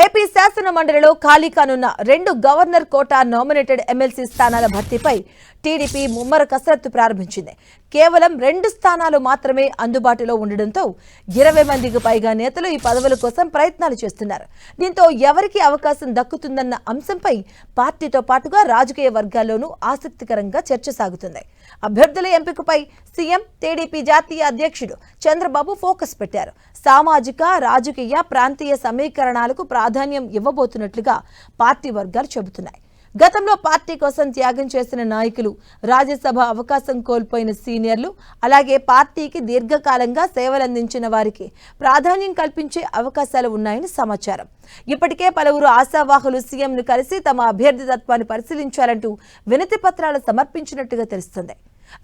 AP శాసన మండలిలో ఖాళీ కానున్న 2 గవర్నర్ కోటా నామినేటెడ్ ఎమ్మెల్సీ స్థానాల భర్తీపై టీడీపీ ముమ్మర కసరత్తు ప్రారంభించింది. కేవలం 2 స్థానాలు మాత్రమే అందుబాటులో ఉండడంతో 20 మందికి పైగా నేతలు ఈ పదవుల కోసం ప్రయత్నాలు చేస్తున్నారు. దీంతో ఎవరికి అవకాశం దక్కుతుందన్న అంశంపై పార్టీతో పాటుగా రాజకీయ వర్గాల్లోనూ ఆసక్తికరంగా చర్చ సాగుతుంది. అభ్యర్థుల ఎంపికపై సీఎం టీడీపీ జాతీయ అధ్యక్షుడు చంద్రబాబు ఫోకస్ పెట్టారు. సామాజిక, రాజకీయ, ప్రాంతీయ సమీకరణాలకు ప్రాధాన్యం ఇవ్వబోతున్నట్లుగా పార్టీ వర్గాలు చెబుతున్నాయి. గతంలో పార్టీ కోసం త్యాగం చేసిన నాయకులు, రాజ్యసభ అవకాశం కోల్పోయిన సీనియర్లు, అలాగే పార్టీకి దీర్ఘకాలంగా సేవలందించిన వారికి ప్రాధాన్యం కల్పించే అవకాశాలు ఉన్నాయని సమాచారం. ఇప్పటికే పలువురు ఆశావాహులు సీఎంను కలిసి తమ అభ్యర్థిత్వాన్ని పరిశీలించాలంటూ వినతి పత్రాలు సమర్పించినట్టుగా తెలుస్తుంది.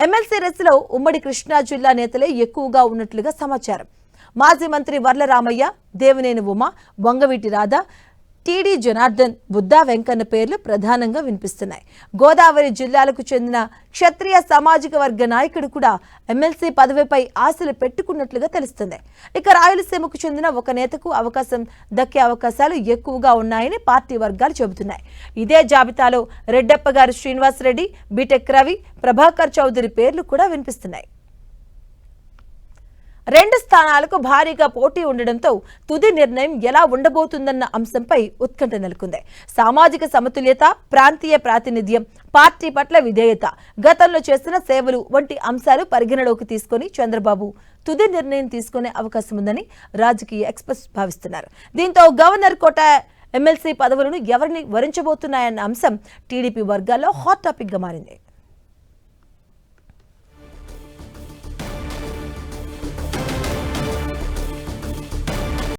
ఎమ్మెల్సీ రేసులో ఉమ్మడి కృష్ణా జిల్లా నేతలే ఎక్కువగా ఉన్నట్లుగా సమాచారం. మాజీ మంత్రి వర్ల రామయ్య, దేవినేని ఉమా, వంగవీటి రాధా, టీడీ జనార్దన్, బుద్దా వెంకన్న పేర్లు ప్రధానంగా వినిపిస్తున్నాయి. గోదావరి జిల్లాలకు చెందిన క్షత్రియ సామాజిక వర్గ నాయకుడు కూడా ఎమ్మెల్సీ పదవిపై ఆశలు పెట్టుకున్నట్లుగా తెలుస్తుంది. ఇక రాయలసీమకు చెందిన ఒక నేతకు అవకాశం దక్కే అవకాశాలు ఎక్కువగా ఉన్నాయని పార్టీ వర్గాలు చెబుతున్నాయి. ఇదే జాబితాలో రెడ్డప్పగారు శ్రీనివాసరెడ్డి, బీటెక్ రవి, ప్రభాకర్ చౌదరి పేర్లు కూడా వినిపిస్తున్నాయి. 2 స్థానాలకు భారీగా పోటీ ఉండడంతో తుది నిర్ణయం ఎలా ఉండబోతుందన్న అంశంపై ఉత్కంఠ నెలకొంది. సామాజిక సమతుల్యత, ప్రాంతీయ ప్రాతినిధ్యం, పార్టీ పట్ల విధేయత, గతంలో చేసిన సేవలు వంటి అంశాలు పరిగణలోకి తీసుకుని చంద్రబాబు తుది నిర్ణయం తీసుకునే అవకాశం ఉందని రాజకీయ ఎక్స్పర్ట్స్ భావిస్తున్నారు. దీంతో గవర్నర్ కోట ఎమ్మెల్సీ పదవులను ఎవరిని వరించబోతున్నాయన్న అంశం టీడీపీ వర్గాల్లో హాట్ టాపిక్ గా మారింది.